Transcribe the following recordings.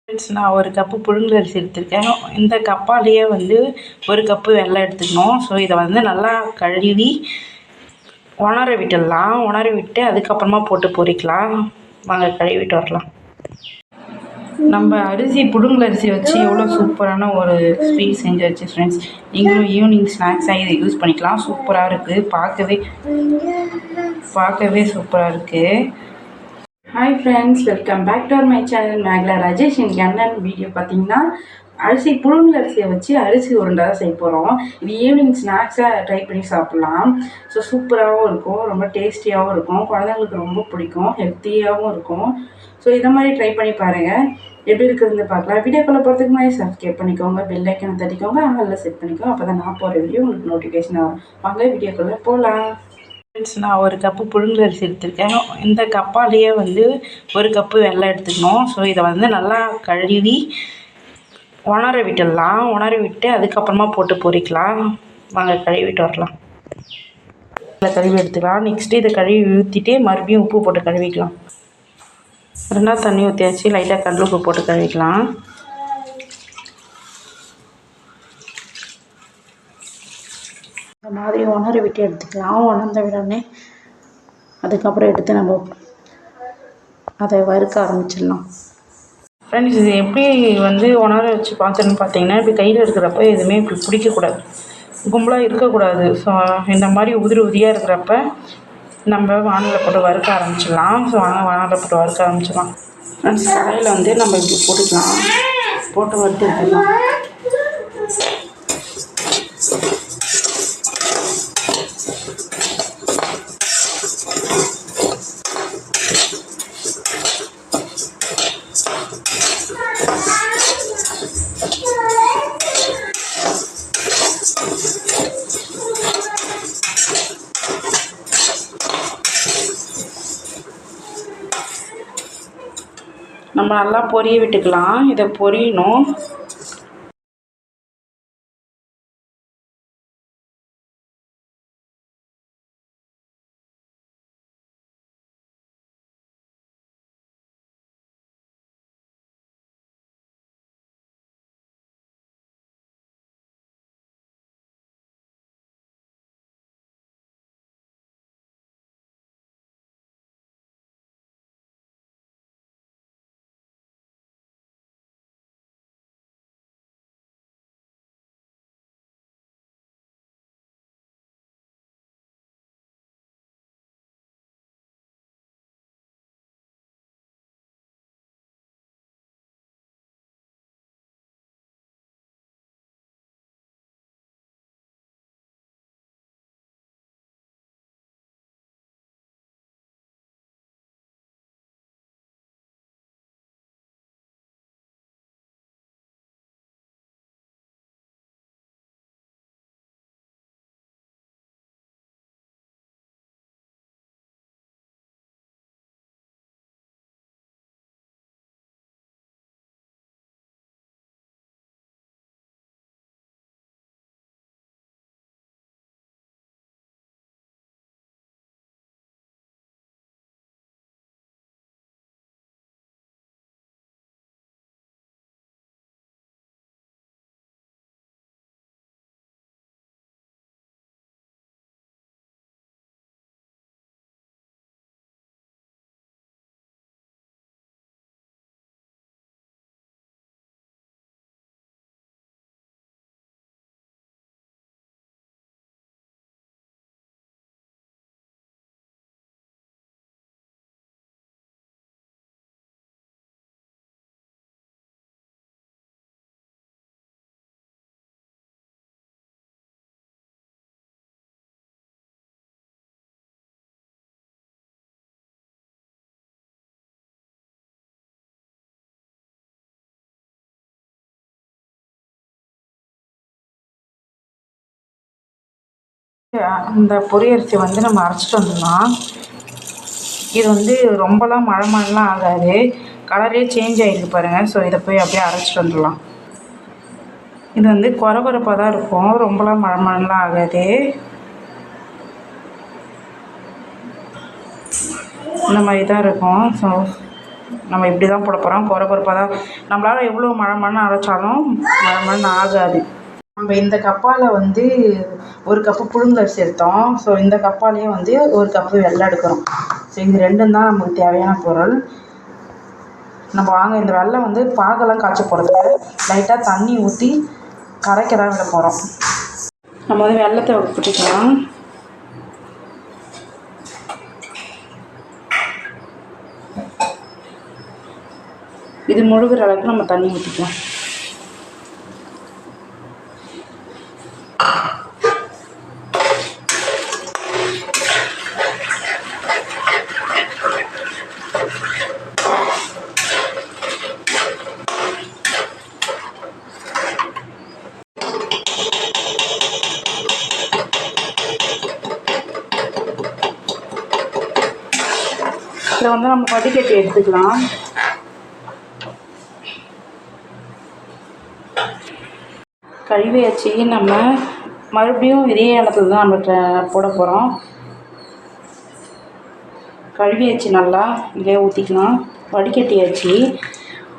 Friends, நான் ஒரு cup புழுங்கலரிசி எடுத்திருக்கேன். இந்த கப்பாலேயே ஒரு கப்பு வெல்லம் எடுத்துக்கணும். ஸோ இதை நல்லா கழுவி உணர விட்டுடலாம். உணர விட்டு அதுக்கப்புறமா போட்டு பொரிக்கலாம். வாங்க கழுவிட்டு வரலாம். நம்ம புழுங்கலரிசி வச்சு எவ்வளோ சூப்பரான ஒரு ஸ்வீட் செஞ்சாச்சு ஃப்ரெண்ட்ஸ். நீங்களும் ஈவினிங் ஸ்நாக்ஸாக இதை யூஸ் பண்ணிக்கலாம். சூப்பராக இருக்குது. பார்க்கவே சூப்பராக இருக்குது. Hi friends, welcome back to my channel Megala Rajesh. எனக்கு என்னென்னு வீடியோ பார்த்தீங்கன்னா, புழுங்கலரிசியை வச்சு அரிசி உருண்டை தான் செய்ய போகிறோம். இது ஈவினிங் ஸ்நாக்ஸாக ட்ரை பண்ணி சாப்பிட்லாம். ஸோ சூப்பராகவும் இருக்கும், ரொம்ப டேஸ்டியாகவும் இருக்கும், குழந்தைங்களுக்கு ரொம்ப பிடிக்கும், ஹெல்த்தியாகவும் இருக்கும். ஸோ இதை மாதிரி ட்ரை பண்ணி பாருங்கள். எப்படி இருக்குதுன்னு பார்க்கலாம். வீடியோக்குள்ளே போகிறதுக்கு முன்னாடி சப்ஸ்கிரைப் பண்ணிக்கோங்க, பெல் ஐக்கனை தட்டிக்கோங்க, அதில் செட் பண்ணிக்கோங்க. அப்போ தான் நான் போகிற வீடியோ உங்களுக்கு நோட்டிஃபிகேஷன் ஆகும். வாங்க வீடியோக்குள்ளே போகலாம். நான் ஒரு கப்பு புழுங்கலரிசி எடுத்திருக்கேன். இந்த கப்பாலேயே ஒரு கப்பு வெல்லம் எடுத்துக்கணும். ஸோ இதை நல்லா கழுவி உணர விட்டுடலாம். உணர விட்டு அதுக்கப்புறமா போட்டு பொரிக்கலாம். வாங்க கழுவிட்டு வரலாம். கழுவி எடுத்துக்கலாம். நெக்ஸ்ட்டு இதை கழுவி ஊற்றிட்டு மறுபடியும் உப்பு போட்டு கழுவிக்கலாம். ரெண்டாவது தண்ணி ஊற்றியாச்சு. லைட்டாக கல் உப்பு போட்டு கழுவிக்கலாம். இந்த மாதிரி உணர விட்டு எடுத்துக்கலாம். உணர்ந்த விடனே அதுக்கப்புறம் எடுத்து நம்ம அதை வறுக்க ஆரம்பிச்சிடலாம். ஃப்ரெண்ட்ஸ், இது எப்படி உணர வச்சு பார்த்துன்னு பார்த்தீங்கன்னா, இப்படி கையில் இருக்கிறப்ப எதுவுமே இப்படி பிடிக்கக்கூடாது, கும்பலாக இருக்கக்கூடாது. ஸோ இந்த மாதிரி உதிரியாக இருக்கிறப்ப நம்ம வானலில் போட்டு வறுக்க ஆரம்பிச்சிடலாம். ஸோ வானலில் போட்டு வறுக்க ஆரம்பிச்சிடலாம். ஃப்ரெண்ட்ஸ், கடையில் நம்ம இப்படி போட்டுக்கலாம். போட்டு வறுத்து எடுத்துக்கலாம். நம்ம நல்லா பொரிய விட்டுக்கலாம். இதை பொரியணும். இந்த பொரியரிசி நம்ம அரைச்சிட்டு வந்துடலாம். இது ரொம்பலாம் மழைலாம் ஆகாது. கலரே சேஞ்ச் ஆகிருக்கு பாருங்கள். ஸோ இதை போய் அப்படியே அரைச்சிட்டு வந்துடலாம். இது கொரகொரப்பாக தான் இருக்கும், ரொம்பலாம் மழைலாம் ஆகாது. இந்த மாதிரி தான் இருக்கும். ஸோ நம்ம இப்படி தான் போட போகிறோம். குறப்பாக தான். நம்மளால் எவ்வளோ மழை அரைச்சாலும் மழை ஆகாது. நம்ம இந்த கப்பால் வந்து 1 கப்பு புழுங்கலரிசி எடுத்தோம். ஸோ இந்த கப்பாலேயே வந்து 1 கப்பு வெல்லம் எடுக்கிறோம். ஸோ இது 2ம் தான் நமக்கு தேவையான பொருள். நம்ம வாங்க இந்த வெல்லம் வந்து பாகெல்லாம் காய்ச்ச போகிறதில்ல, லைட்டாக தண்ணி ஊற்றி கரைக்க தான் விட போகிறோம். நம்ம வந்து வெல்லத்தை போட்டுக்கலாம். இது முழுகிற அளவுக்கு நம்ம தண்ணி ஊற்றிக்கலாம். இதில் வந்து நம்ம வடிகட்டி எடுத்துக்கலாம். கழுவி வச்சு நம்ம மறுபடியும் இதே இடத்துல தான் நம்ம போட போகிறோம். கழுவி வச்சு நல்லா இதே ஊற்றிக்கலாம். வடிகட்டியாச்சு.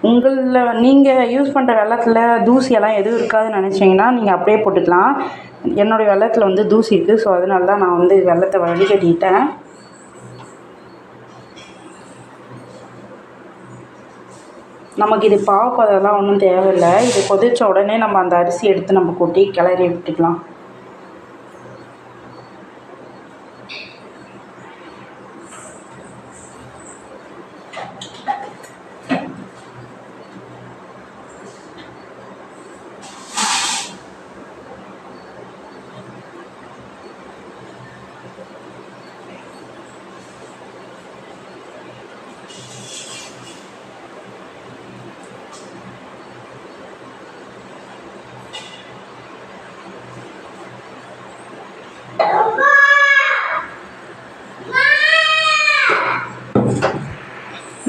உங்களில் நீங்கள் யூஸ் பண்ணுற வெல்லத்தில் தூசியெல்லாம் எதுவும் இருக்காதுன்னு நினச்சிங்கன்னா நீங்கள் அப்படியே போட்டுக்கலாம். என்னுடைய வெல்லத்தில் வந்து தூசி இருக்குது. ஸோ அதனால தான் நான் வந்து வெல்லத்தை வடிகட்டிட்டேன். நமக்கு இது பாவப்பதெல்லாம் ஒன்றும் தேவையில்லை. இது கொதித்த உடனே நம்ம அந்த அரிசி எடுத்து நம்ம கொட்டி கிளறி விட்டுக்கலாம்.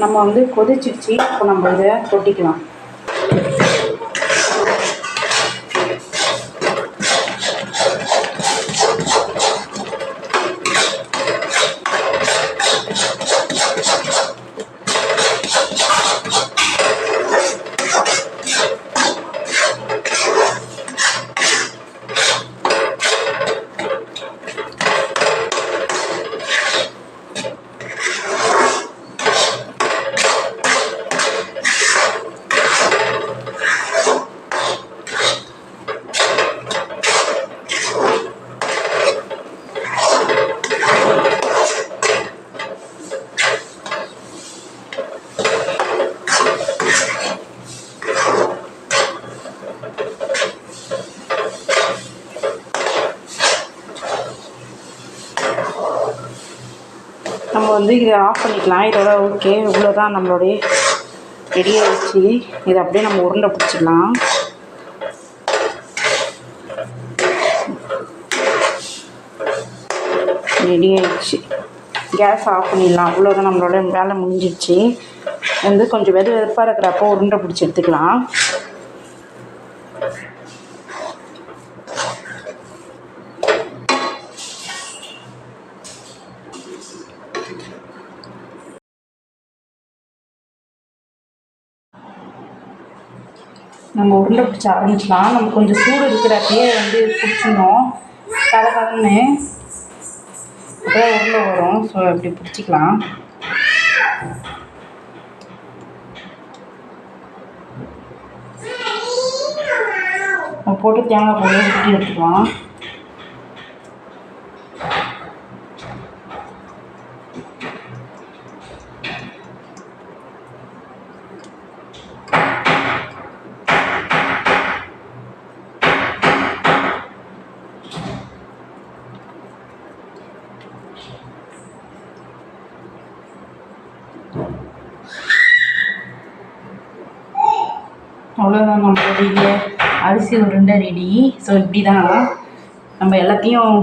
நம்ம வந்து கொதிச்சிடுச்சு. இப்போ நம்ம இதை கொட்டிக்கலாம். நம்ம வந்து இதை ஆஃப் பண்ணிக்கலாம். இதோட ஓகே, இவ்வளோதான் நம்மளுடைய ரெடி ஆகிடுச்சு. இதை அப்படியே நம்ம உருண்டை பிடிச்சிடலாம். ரெடி ஆகிடுச்சு. கேஸ் ஆஃப் பண்ணிடலாம். அவ்வளோதான், நம்மளோட வேலை முடிஞ்சிடுச்சு. வந்து கொஞ்சம் வெதுப்பாக இருக்கிறப்போ உருண்டை பிடிச்சி எடுத்துக்கலாம். நம்ம உருண்டை பிடிச்ச ஆரம்பிச்சலாம். நம்ம கொஞ்சம் சூடு இருக்கிறப்பயே வந்து பிடிச்சிடணும். கலகலன்னு அப்படியே உருண்டை வரும். ஸோ இப்படி பிடிச்சிக்கலாம். நம்ம போட்டு தேங்காய் போட்டு ஊற்றி எடுத்துக்கலாம். அவ்வளோதான், நம்மளுடைய அரிசி உருண்டை ரெடி. ஸோ இப்படி தான் நம்ம எல்லாத்தையும்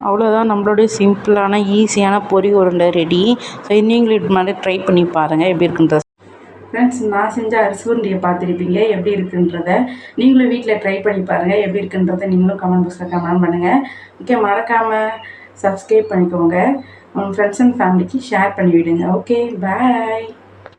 அவ்வளோதான், நம்மளுடைய சிம்பிளான ஈஸியான பொரி உருண்டை ரெடி. ஸோ நீங்களும் இது மாதிரி ட்ரை பண்ணி பாருங்கள் எப்படி இருக்குன்றது. ஃப்ரெண்ட்ஸ், நான் செஞ்ச அரிசி உருண்டையை பார்த்துருப்பீங்க எப்படி இருக்குன்றத. நீங்களும் வீட்டில் ட்ரை பண்ணி பாருங்கள் எப்படி இருக்குன்றத நீங்களும் கமெண்ட் பாக்ஸில் கமெண்ட் பண்ணுங்கள். ஓகே, மறக்காமல் சப்ஸ்கிரைப் பண்ணிக்கோங்க. உங்கள் ஃப்ரெண்ட்ஸ் அண்ட் ஃபேமிலிக்கு ஷேர் பண்ணிவிடுங்க. ஓகே, பாய்.